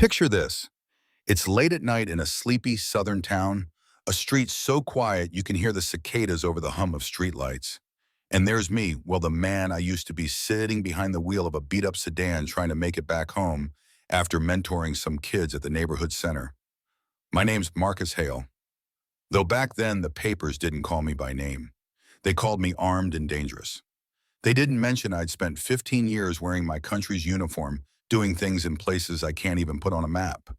Picture this. It's late at night in a sleepy southern town, a street so quiet you can hear the cicadas over the hum of streetlights. And there's me, well, the man I used to be sitting behind the wheel of a beat-up sedan trying to make it back home after mentoring some kids at the neighborhood center. My name's Marcus Hale, though back then the papers didn't call me by name. They called me armed and dangerous. They didn't mention I'd spent 15 years wearing my country's uniform, doing things in places I can't even put on a map.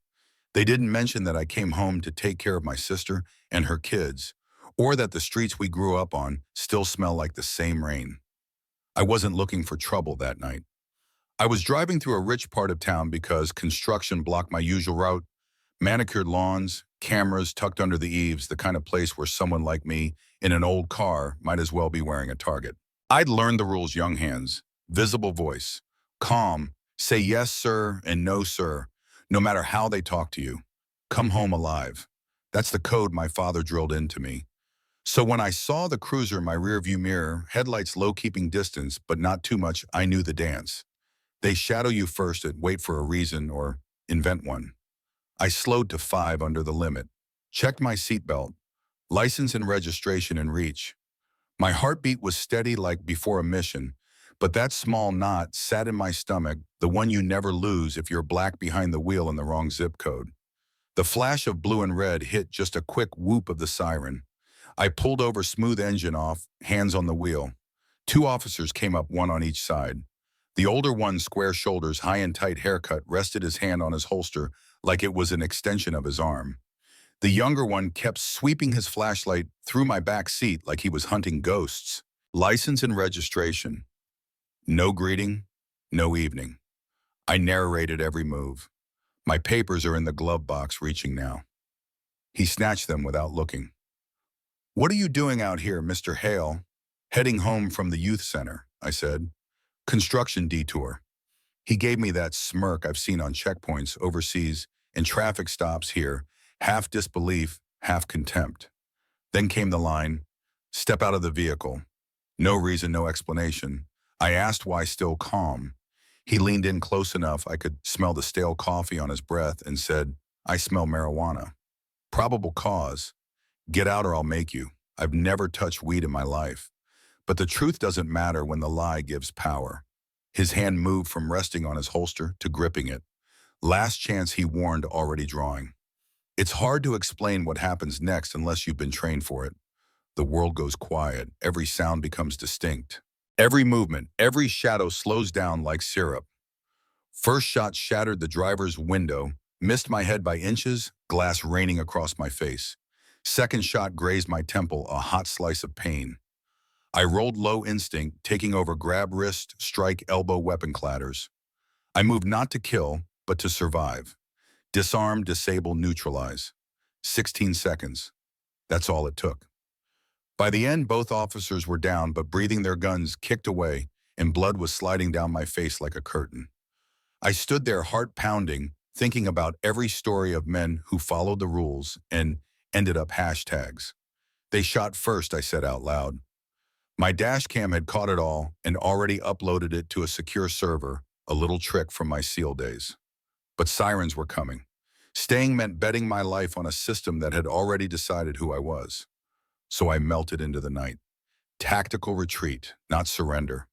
They didn't mention that I came home to take care of my sister and her kids, or that the streets we grew up on still smell like the same rain. I wasn't looking for trouble that night. I was driving through a rich part of town because construction blocked my usual route. Manicured lawns, cameras tucked under the eaves, the kind of place where someone like me in an old car might as well be wearing a target. I'd learned the rules young hands: visible voice, calm, say yes sir and no sir, no matter how they talk to you. Come home alive. That's the code my father drilled into me. So when I saw the cruiser in my rearview mirror, headlights low keeping distance, but not too much, I knew the dance. They shadow you first and wait for a reason or invent one. I slowed to 5 under the limit, checked my seatbelt, license and registration in reach. My heartbeat was steady like before a mission, but that small knot sat in my stomach, the one you never lose if you're black behind the wheel in the wrong zip code. The flash of blue and red hit just a quick whoop of the siren. I pulled over, smooth engine off, hands on the wheel. 2 officers came up, one on each side. The older one, square shoulders, high and tight haircut, rested his hand on his holster like it was an extension of his arm. The younger one kept sweeping his flashlight through my back seat like he was hunting ghosts. License and registration. No greeting, no evening. I narrated every move. My papers are in the glove box, reaching now. He snatched them without looking. "What are you doing out here, Mr. Hale?" "Heading home from the youth center," I said. "Construction detour." He gave me that smirk I've seen on checkpoints overseas and traffic stops here, half disbelief, half contempt. Then came the line, "Step out of the vehicle." No reason, no explanation. I asked why, still calm. He leaned in close enough I could smell the stale coffee on his breath and said, "I smell marijuana." Probable cause. "Get out or I'll make you." I've never touched weed in my life. But the truth doesn't matter when the lie gives power. His hand moved from resting on his holster to gripping it. Last chance, he warned, already drawing. It's hard to explain what happens next unless you've been trained for it. The world goes quiet. Every sound becomes distinct. Every movement, every shadow slows down like syrup. First shot shattered the driver's window, missed my head by inches, glass raining across my face. Second shot grazed my temple, a hot slice of pain. I rolled low, instinct, taking over grab wrist, strike elbow, weapon clatters. I moved not to kill, but to survive. Disarm, disable, neutralize. 16 seconds. That's all it took. By the end, both officers were down, but breathing, their guns kicked away, and blood was sliding down my face like a curtain. I stood there, heart pounding, thinking about every story of men who followed the rules and ended up hashtags. "They shot first," I said out loud. My dash cam had caught it all and already uploaded it to a secure server, a little trick from my SEAL days. But sirens were coming. Staying meant betting my life on a system that had already decided who I was. So I melted into the night. Tactical retreat, not surrender.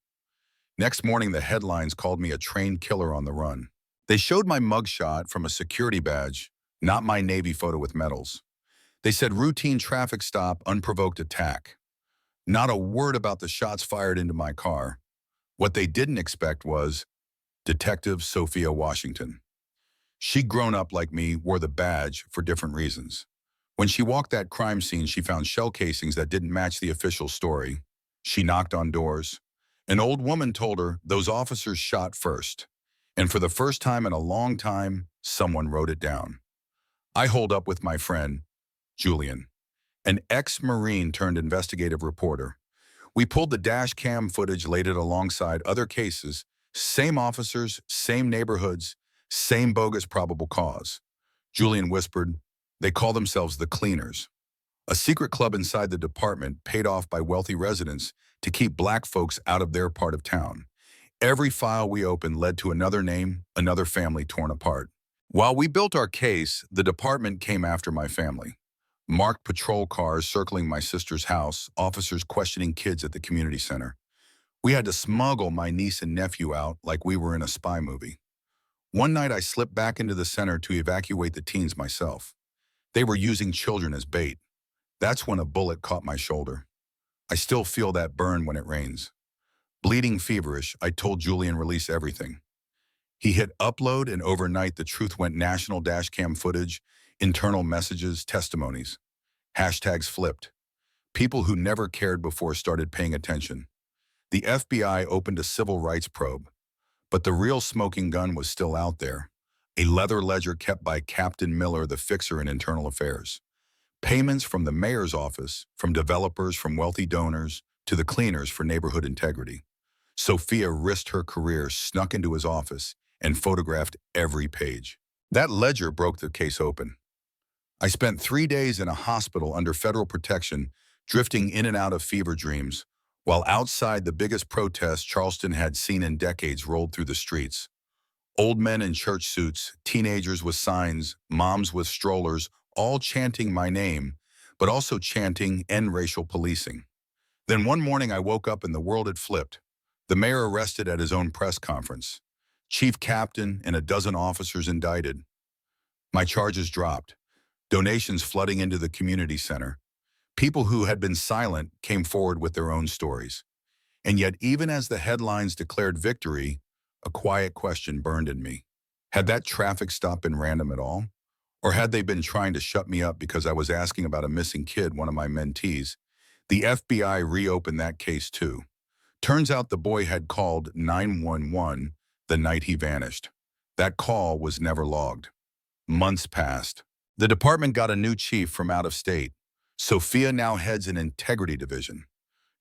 Next morning, the headlines called me a trained killer on the run. They showed my mugshot from a security badge, not my Navy photo with medals. They said routine traffic stop, unprovoked attack. Not a word about the shots fired into my car. What they didn't expect was Detective Sophia Washington. She'd grown up like me, wore the badge for different reasons. When she walked that crime scene, she found shell casings that didn't match the official story. She knocked on doors. An old woman told her those officers shot first. And for the first time in a long time, someone wrote it down. I holed up with my friend, Julian, an ex-Marine turned investigative reporter. We pulled the dash cam footage, laid it alongside other cases, same officers, same neighborhoods, same bogus probable cause. Julian whispered, "They call themselves the Cleaners, a secret club inside the department paid off by wealthy residents to keep black folks out of their part of town. Every file we opened led to another name, another family torn apart. While we built our case, the department came after my family. Marked patrol cars circling my sister's house, officers questioning kids at the community center. We had to smuggle my niece and nephew out like we were in a spy movie. One night I slipped back into the center to evacuate the teens myself. They were using children as bait. That's when a bullet caught my shoulder. I still feel that burn when it rains. Bleeding feverish, I told Julian release everything. He hit upload, and overnight the truth went national dashcam footage, internal messages, testimonies. Hashtags flipped. People who never cared before started paying attention. The FBI opened a civil rights probe, but the real smoking gun was still out there. A leather ledger kept by Captain Miller, the fixer in internal affairs. Payments from the mayor's office, from developers, from wealthy donors, to the cleaners for neighborhood integrity. Sophia risked her career, snuck into his office, and photographed every page. That ledger broke the case open. I spent 3 days in a hospital under federal protection, drifting in and out of fever dreams, while outside the biggest protest Charleston had seen in decades rolled through the streets. Old men in church suits, teenagers with signs, moms with strollers, all chanting my name, but also chanting "end racial policing." Then one morning I woke up and the world had flipped. The mayor arrested at his own press conference. Chief captain and a dozen officers indicted. My charges dropped. Donations flooding into the community center. People who had been silent came forward with their own stories. And yet, even as the headlines declared victory, a quiet question burned in me. Had that traffic stop been random at all? Or had they been trying to shut me up because I was asking about a missing kid, one of my mentees? The FBI reopened that case too. Turns out the boy had called 911 the night he vanished. That call was never logged. Months passed. The department got a new chief from out of state. Sophia now heads an integrity division.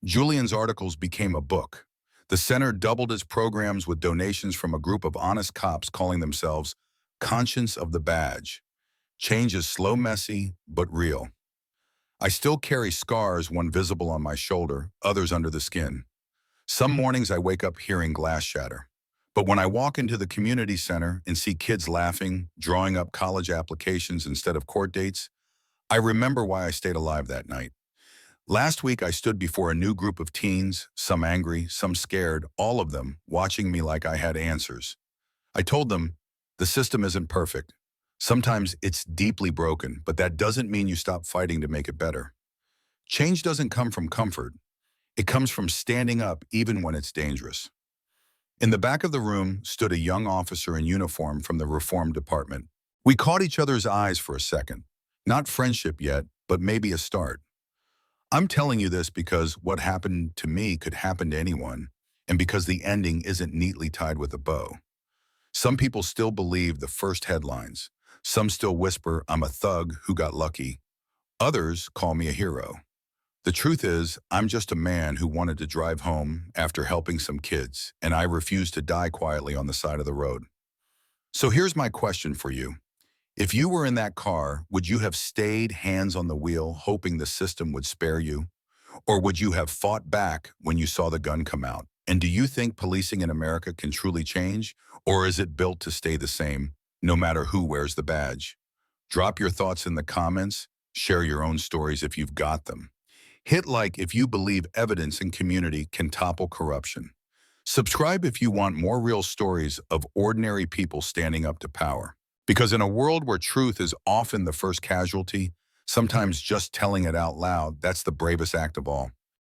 Julian's articles became a book. The center doubled its programs with donations from a group of honest cops calling themselves Conscience of the Badge. Change is slow, messy, but real. I still carry scars, one visible on my shoulder, others under the skin. Some mornings I wake up hearing glass shatter. But when I walk into the community center and see kids laughing, drawing up college applications instead of court dates, I remember why I stayed alive that night. Last week I stood before a new group of teens, some angry, some scared, all of them watching me like I had answers. I told them, the system isn't perfect. Sometimes it's deeply broken, but that doesn't mean you stop fighting to make it better. Change doesn't come from comfort. It comes from standing up even when it's dangerous. In the back of the room stood a young officer in uniform from the Reform Department. We caught each other's eyes for a second. Not friendship yet, but maybe a start. I'm telling you this because what happened to me could happen to anyone, and because the ending isn't neatly tied with a bow. Some people still believe the first headlines. Some still whisper, I'm a thug who got lucky. Others call me a hero. The truth is, I'm just a man who wanted to drive home after helping some kids, and I refused to die quietly on the side of the road. So here's my question for you. If you were in that car, would you have stayed hands on the wheel, hoping the system would spare you? Or would you have fought back when you saw the gun come out? And do you think policing in America can truly change? Or is it built to stay the same, no matter who wears the badge? Drop your thoughts in the comments. Share your own stories if you've got them. Hit like if you believe evidence and community can topple corruption. Subscribe if you want more real stories of ordinary people standing up to power. Because in a world where truth is often the first casualty, sometimes just telling it out loud, that's the bravest act of all.